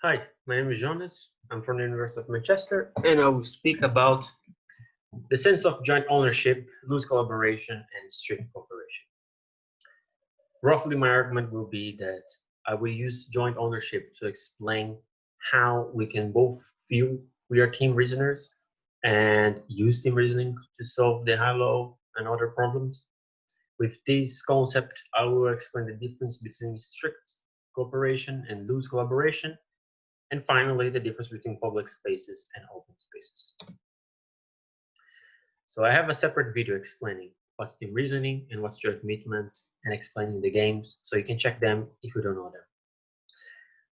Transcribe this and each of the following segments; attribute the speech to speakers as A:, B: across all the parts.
A: Hi, my name is Jonas. I'm from the University of Manchester, and I will speak about the sense of joint ownership, loose collaboration, and strict cooperation. Roughly, my argument will be that I will use joint ownership to explain how we can both feel we are team reasoners and use team reasoning to solve the high-low and other problems. With this concept, I will explain the difference between strict cooperation and loose collaboration, and finally, the difference between public spaces and open spaces. So I have a separate video explaining what's team reasoning and what's joint commitment and explaining the games, so you can check them if you don't know them.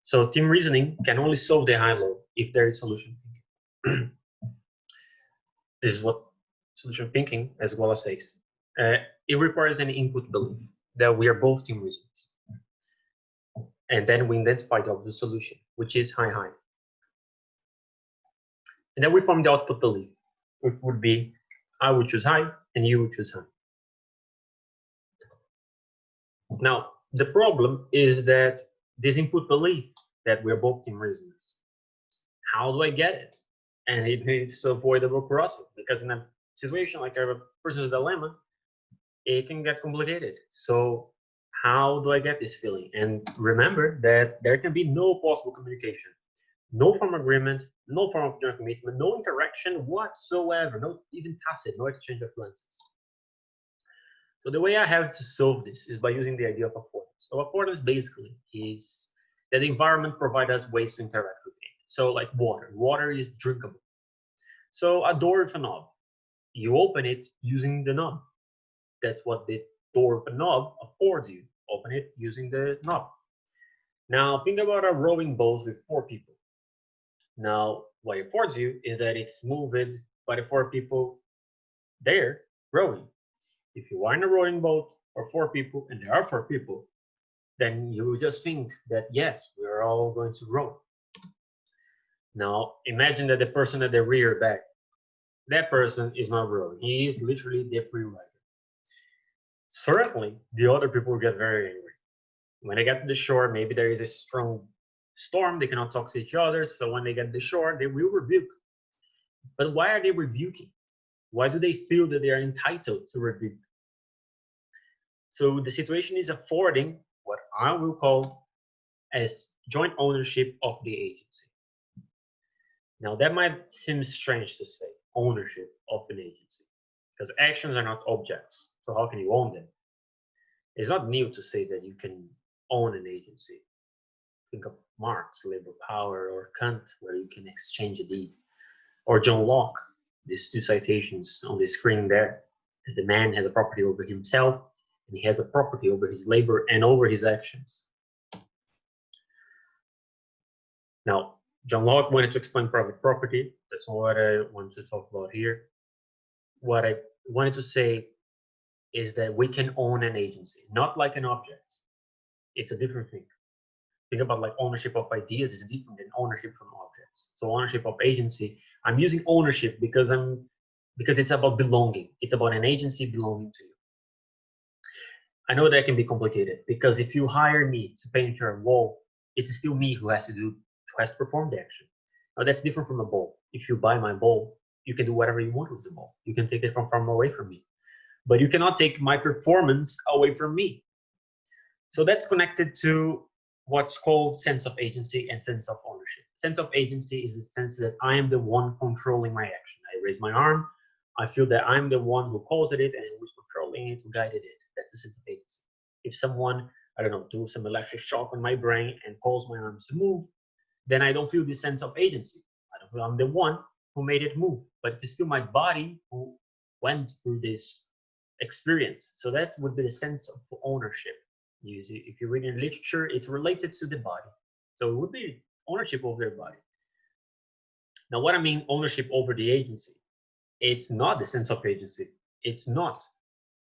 A: So team reasoning can only solve the high-low if there is solution thinking. This is what solution thinking as well as says. It requires an input belief that we are both team reasoners. And then we identify the obvious solution, which is high-high. And then we form the output belief, which would be I would choose high and you would choose high. Now, the problem is that this input belief that we're both team reasoners, how do I get it? And it needs to avoidable process, because in a situation like a person's dilemma, it can get complicated. So how do I get this feeling? And remember that there can be no possible communication, no form of agreement, no form of joint commitment, no interaction whatsoever, no even tacit, no exchange of glances. So the way I have to solve this is by using the idea of affordance. So affordance basically is that the environment provides us ways to interact with it. So like water. Water is drinkable. So a door with a knob. You open it using the knob. That's what the door with a knob affords you. Open it using the knob. Now think about a rowing boat with 4 people. Now what it affords you is that it's moved by the 4 people there rowing. If you are in a rowing boat for 4 people and there are 4 people, then you will just think that yes, we are all going to row. Now imagine that the person at the rear back, that person is not rowing. He is literally the free rider. Certainly, the other people will get very angry. When they get to the shore, maybe there is a strong storm, they cannot talk to each other, so when they get to the shore, they will rebuke. But why are they rebuking? Why do they feel that they are entitled to rebuke? So the situation is affording what I will call as joint ownership of the agency. Now that might seem strange to say, ownership of an agency, because actions are not objects, so how can you own them? It's not new to say that you can own an agency. Think of Marx, labor power, or Kant, where you can exchange a deed, or John Locke, these 2 citations on the screen there, that the man has a property over himself, and he has a property over his labor and over his actions. Now, John Locke wanted to explain private property. That's not what I want to talk about here. What I wanted to say is that we can own an agency, not like an object. It's a different thing. Think about like ownership of ideas is different than ownership from objects. So ownership of agency, I'm using ownership because it's about belonging. It's about an agency belonging to you. I know that can be complicated because if you hire me to paint your wall, it's still me who has to perform the action. Now that's different from a ball. If you buy my ball, you can do whatever you want with the ball. You can take it from away from me, but you cannot take my performance away from me. So that's connected to what's called sense of agency and sense of ownership. Sense of agency is the sense that I am the one controlling my action. I raise my arm, I feel that I'm the one who caused it and who's controlling it, who guided it. That's the sense of agency. If someone, I don't know, do some electric shock on my brain and cause my arms to move, then I don't feel this sense of agency. I don't feel I'm the one who made it move, but it's still my body who went through this experience. So that would be the sense of ownership. If you read in literature, it's related to the body. So it would be ownership over their body. Now, what I mean ownership over the agency, it's not the sense of agency. It's not.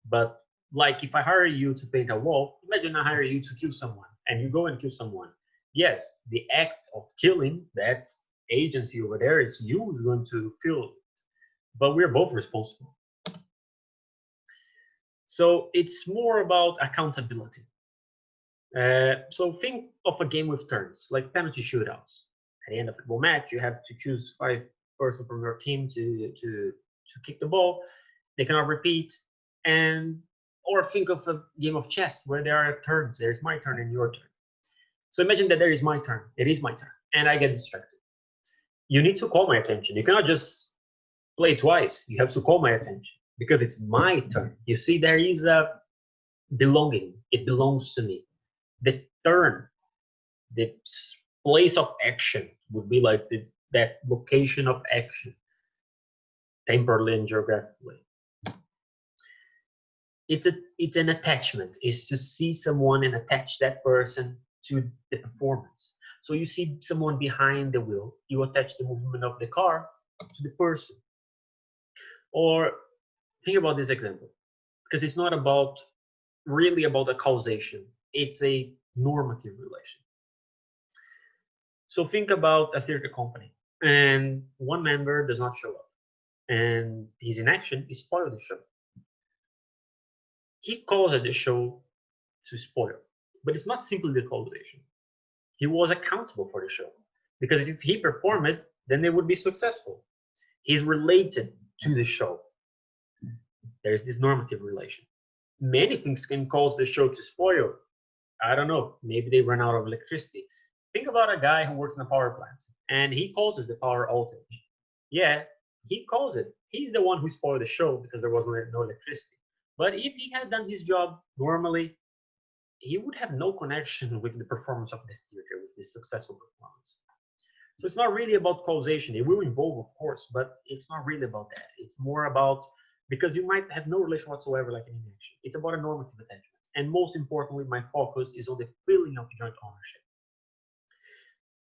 A: But like if I hire you to paint a wall, imagine I hire you to kill someone and you go and kill someone. Yes, the act of killing, that's agency over there. It's you who's going to feel it. But we're both responsible. So it's more about accountability. So think of a game with turns, like penalty shootouts. At the end of the football match, you have to choose 5 persons from your team to kick the ball. They cannot repeat. And or think of a game of chess where there are turns. There's my turn and your turn. So imagine that there is my turn. It is my turn, and I get distracted. You need to call my attention. You cannot just play twice. You have to call my attention because it's my turn. You see, there is a belonging. It belongs to me. The turn, the place of action would be like that location of action, temporally and geographically. It's an attachment. It's to see someone and attach that person to the performance. So you see someone behind the wheel, you attach the movement of the car to the person. Or think about this example, because it's not about really about a causation. It's a normative relation. So think about a theater company, and one member does not show up, and his inaction is spoil the show. He caused the show to spoil, but it's not simply the causation. He was accountable for the show, because if he performed it, then they would be successful. He's related to the show. There's this normative relation. Many things can cause the show to spoil. I don't know, maybe they run out of electricity. Think about a guy who works in a power plant and he causes the power outage. Yeah, he caused it. He's the one who spoiled the show because there was no electricity. But if he had done his job normally, he would have no connection with the performance of the theater, with the successful performance. So it's not really about causation. It will involve, of course, but it's not really about that. It's more about, because you might have no relation whatsoever like an inaction. It's about a normative attachment. And most importantly, my focus is on the feeling of joint ownership.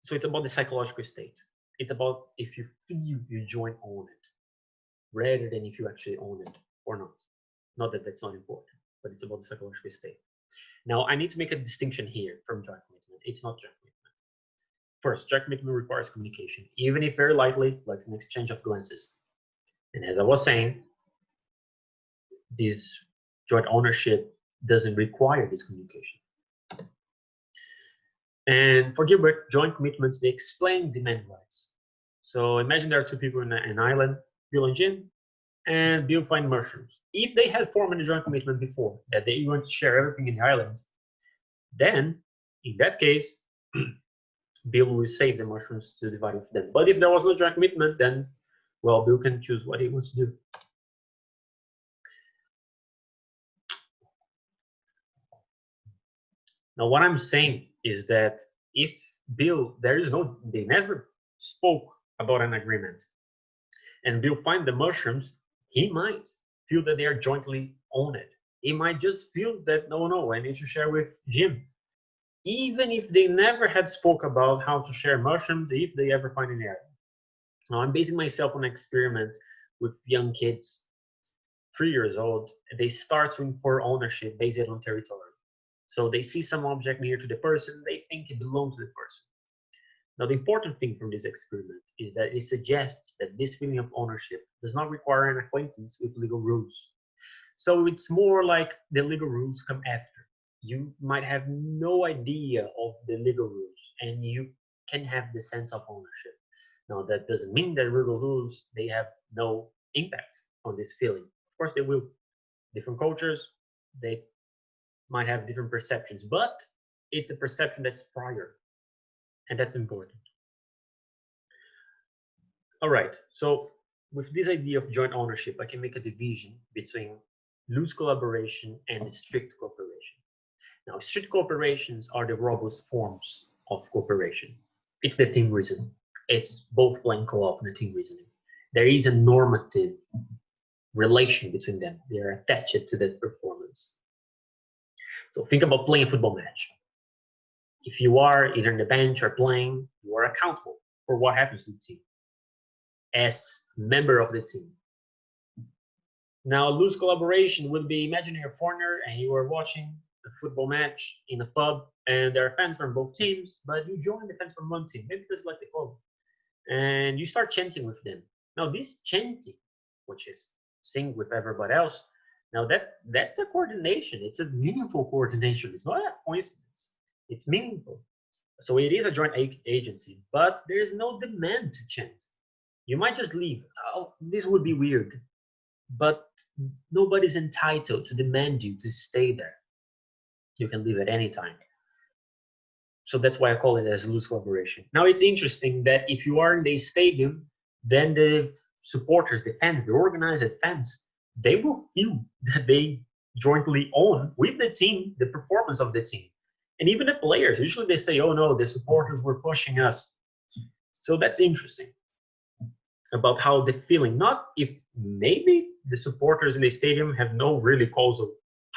A: So it's about the psychological state. It's about if you feel you joint own it, rather than if you actually own it or not. Not that that's not important, but it's about the psychological state. Now, I need to make a distinction here from joint commitment. It's not joint commitment. First, joint commitment requires communication, even if very lightly, like an exchange of glances. And as I was saying, this joint ownership doesn't require this communication. And for Gilbert, joint commitments, they explain demand rights. So imagine there are two people in an island, Bill and Jim, and Bill find mushrooms. If they had formed a joint commitment before that they want to share everything in the island, then in that case, Bill will save the mushrooms to divide with them. But if there was no joint commitment, then, well, Bill can choose what he wants to do. Now, what I'm saying is that if Bill, they never spoke about an agreement, and Bill find the mushrooms, he might feel that they are jointly owned. He might just feel that, no, I need to share with Jim. Even if they never had spoke about how to share mushrooms, if they ever find an area. Now, I'm basing myself on an experiment with young kids, 3 years old. They start to import ownership based on territory. So they see some object near to the person, they think it belongs to the person. Now, the important thing from this experiment is that it suggests that this feeling of ownership does not require an acquaintance with legal rules. So it's more like the legal rules come after. You might have no idea of the legal rules, and you can have the sense of ownership. Now, that doesn't mean that legal rules, they have no impact on this feeling. Of course, they will. Different cultures, they might have different perceptions, but it's a perception that's prior, and that's important. All right, so with this idea of joint ownership, I can make a division between loose collaboration and strict cooperation. Now, strict cooperations are the robust forms of cooperation. It's the team reasoning. It's both playing co-op and the team reasoning. There is a normative relation between them. They are attached to that performance. So think about playing a football match. If you are either in the bench or playing, you are accountable for what happens to the team as member of the team. Now, loose collaboration would be, imagine you're a foreigner and you are watching a football match in a pub and there are fans from both teams, but you join the fans from one team, maybe because like the club, and you start chanting with them. Now, this chanting, which is sing with everybody else, now that's a coordination. It's a meaningful coordination. It's not a coincidence. It's meaningful. So it is a joint agency, but there is no demand to change. You might just leave. Oh, this would be weird, but nobody's entitled to demand you to stay there. You can leave at any time. So that's why I call it as loose collaboration. Now it's interesting that if you are in the stadium, then the supporters, the fans, the organized fans, they will feel that they jointly own with the team the performance of the team. And even the players, usually they say, oh no, the supporters were pushing us. So that's interesting about how the feeling, not if maybe the supporters in the stadium have no really causal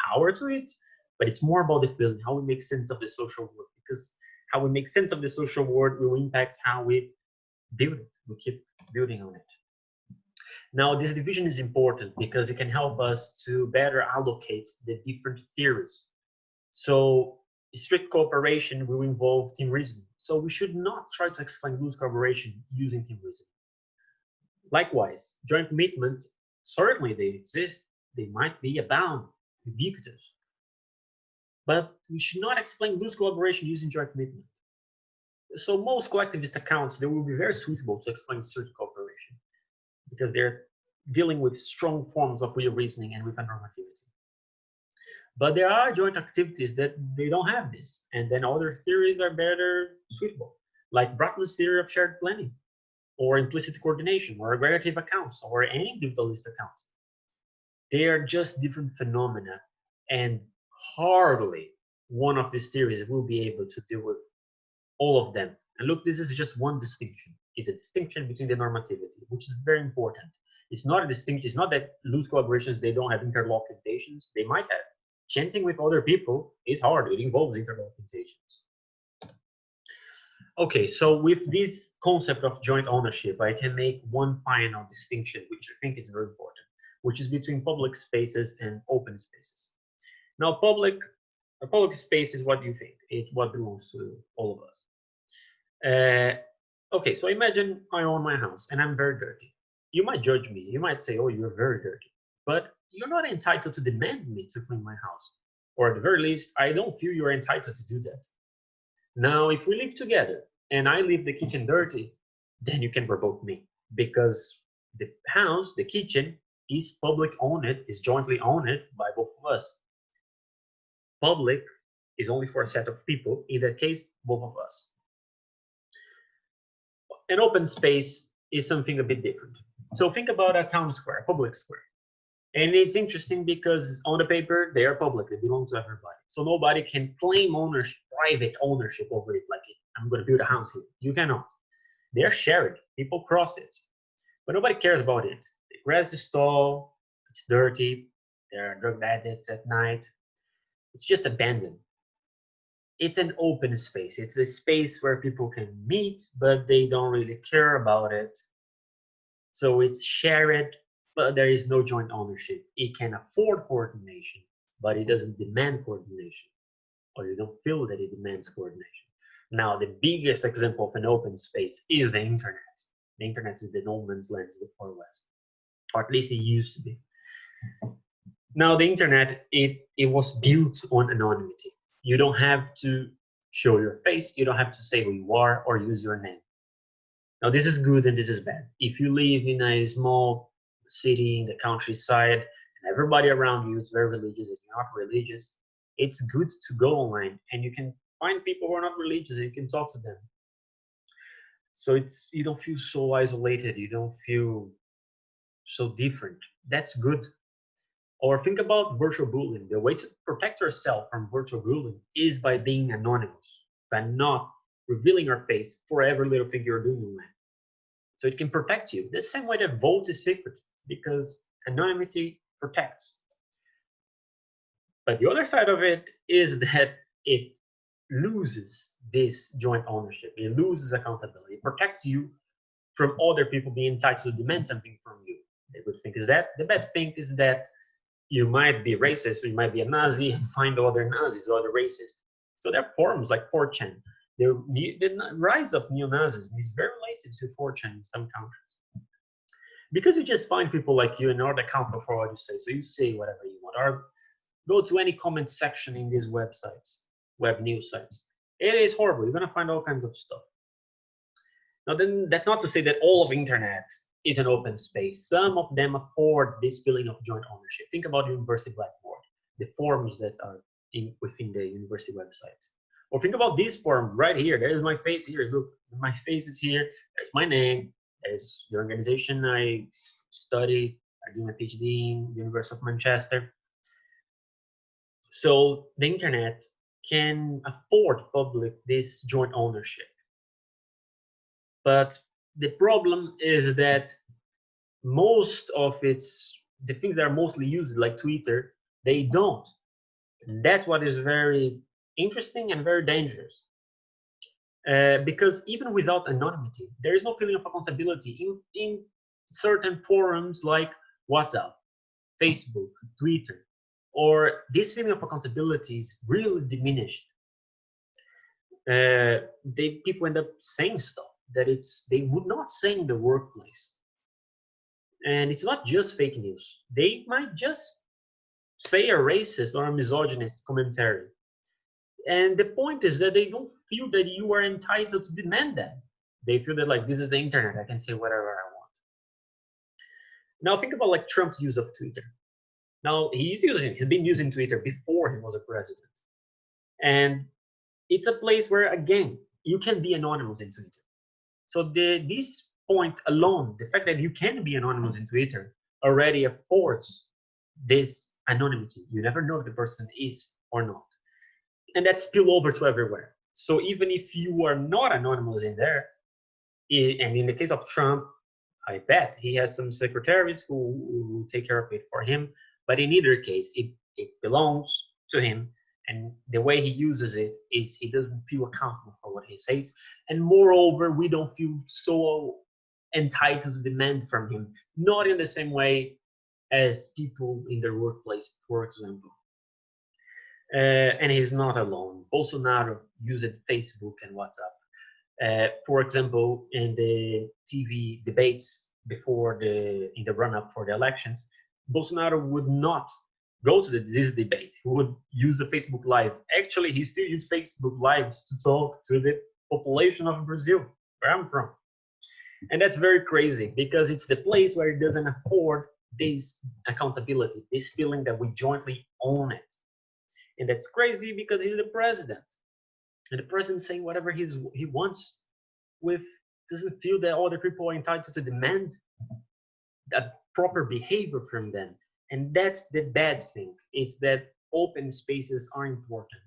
A: power to it, but it's more about the feeling, how we make sense of the social world, because how we make sense of the social world will impact how we build it. We keep building on it. Now, this division is important because it can help us to better allocate the different theories. So strict cooperation will involve team reasoning. So we should not try to explain loose cooperation using team reasoning. Likewise, joint commitment, certainly they exist. They might be abound, ubiquitous. But we should not explain loose collaboration using joint commitment. So most collectivist accounts, they will be very suitable to explain strict cooperation because they're dealing with strong forms of real reasoning and with a normativity. But there are joint activities that they don't have this, and then other theories are better suitable, like Brackman's theory of shared planning, or implicit coordination, or aggregative accounts, or any individualist account. They are just different phenomena, and hardly one of these theories will be able to deal with all of them. And look, this is just one distinction. It's a distinction between the normativity, which is very important. It's not a distinction. It's not that loose collaborations, they don't have interlocutions. They might have. Chanting with other people is hard. It involves interlocutions. Okay, so with this concept of joint ownership, I can make one final distinction, which I think is very important, which is between public spaces and open spaces. Now, a public space is what you think. It's what belongs to all of us. Okay, so imagine I own my house and I'm very dirty. You might judge me. You might say, oh, you're very dirty. But you're not entitled to demand me to clean my house. Or at the very least, I don't feel you're entitled to do that. Now, if we live together and I leave the kitchen dirty, then you can revoke me because the house, the kitchen, is public owned, is jointly owned by both of us. Public is only for a set of people, in that case, both of us. An open space is something a bit different. So think about a town square, a public square. And it's interesting because on the paper, they are public, they belong to everybody. So nobody can claim ownership, private ownership over it, like I'm going to build a house here. You cannot. They are shared, people cross it. But nobody cares about it. The grass is tall, it's dirty, there are drug addicts at night. It's just abandoned. It's an open space. It's a space where people can meet, but they don't really care about it. So it's shared, but there is no joint ownership. It can afford coordination, but it doesn't demand coordination, or you don't feel that it demands coordination. Now, the biggest example of an open space is the internet. The internet is the no man's land of the Far West, or at least it used to be. Now, the internet, it was built on anonymity. You don't have to show your face. You don't have to say who you are or use your name. Now, this is good and this is bad. If you live in a small city in the countryside and everybody around you is very religious and you're not religious, it's good to go online and you can find people who are not religious and you can talk to them. So you don't feel so isolated. You don't feel so different. That's good. Or think about virtual bullying. The way to protect yourself from virtual bullying is by being anonymous, by not revealing your face for every little thing you're doing online. So it can protect you. The same way that vote is secret, because anonymity protects. But the other side of it is that it loses this joint ownership. It loses accountability. It protects you from other people being entitled to demand something from you. The good thing is that. The bad thing is that you might be racist, or you might be a Nazi and find other Nazis or other racists. So there are forums like 4chan. The rise of neo-Nazis is very related to 4chan in some countries. Because you just find people like you and not accountable for what you say. So you say whatever you want. Or go to any comment section in these websites, web news sites. It is horrible. You're gonna find all kinds of stuff. Now, then, that's not to say that all of internet is an open space. Some of them afford this feeling of joint ownership. Think about University Blackboard, the forums that are within the university website. Or think about this forum right here. There's my face here. Look, my face is here. There's my name. There's the organization I study. I do my PhD in the University of Manchester. So the internet can afford public this joint ownership. But the problem is that most of the things that are mostly used, like Twitter, they don't. And that's what is very interesting and very dangerous. Because even without anonymity, there is no feeling of accountability in certain forums like WhatsApp, Facebook, Twitter, or this feeling of accountability is really diminished. People end up saying stuff that they would not say in the workplace. And it's not just fake news. They might just say a racist or a misogynist commentary. And the point is that they don't feel that you are entitled to demand that. They feel that like this is the internet, I can say whatever I want. Now think about like Trump's use of Twitter. Now he's been using Twitter before he was a president. And it's a place where, again, you can be anonymous in Twitter. So this point alone, the fact that you can be anonymous in Twitter already affords this anonymity. You never know if the person is or not. And that spill over to everywhere. So even if you are not anonymous in there, and in the case of Trump, I bet he has some secretaries who take care of it for him. But in either case, it belongs to him. And the way he uses it is he doesn't feel accountable for what he says. And moreover, we don't feel so entitled to demand from him, not in the same way as people in their workplace, for example. And he's not alone. Bolsonaro used Facebook and WhatsApp. For example, in the TV debates in the run-up for the elections, Bolsonaro would not go to these debates. He would use the Facebook Live. Actually, he still uses Facebook Lives to talk to the population of Brazil, where I'm from. And that's very crazy because it's the place where it doesn't afford this accountability, this feeling that we jointly own it. And that's crazy because he's the president. And the president saying whatever he wants doesn't feel that other people are entitled to demand that proper behavior from them. And that's the bad thing. It's that open spaces are important.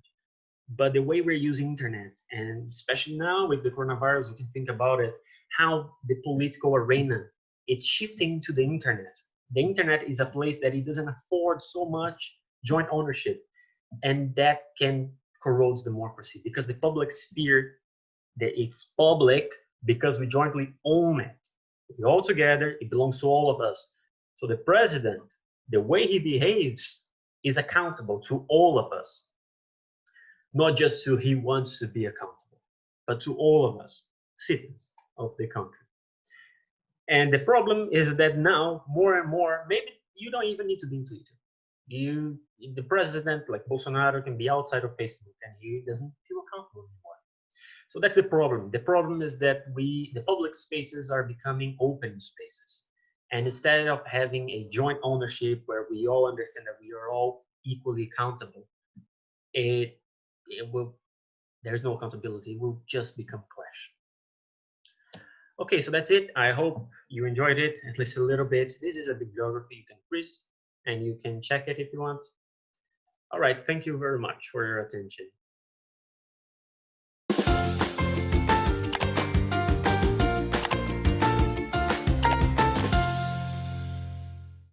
A: But the way we're using internet, and especially now with the coronavirus, we can think about it, how the political arena, it's shifting to the internet. The internet is a place that it doesn't afford so much joint ownership. And that can corrode democracy because the public sphere, it's public because we jointly own it. We all together, it belongs to all of us. So the president, the way he behaves is accountable to all of us. Not just to he wants to be accountable, but to all of us, citizens of the country. And the problem is that now, more and more, maybe you don't even need to be in Twitter. The president, like Bolsonaro, can be outside of Facebook and he doesn't feel accountable anymore. So that's the problem. The problem is that the public spaces are becoming open spaces. And instead of having a joint ownership where we all understand that we are all equally accountable, there's no accountability. It will just become clash. Okay, so that's it. I hope you enjoyed it, at least a little bit. This is a bibliography you can quiz and you can check it if you want. All right, thank you very much for your attention.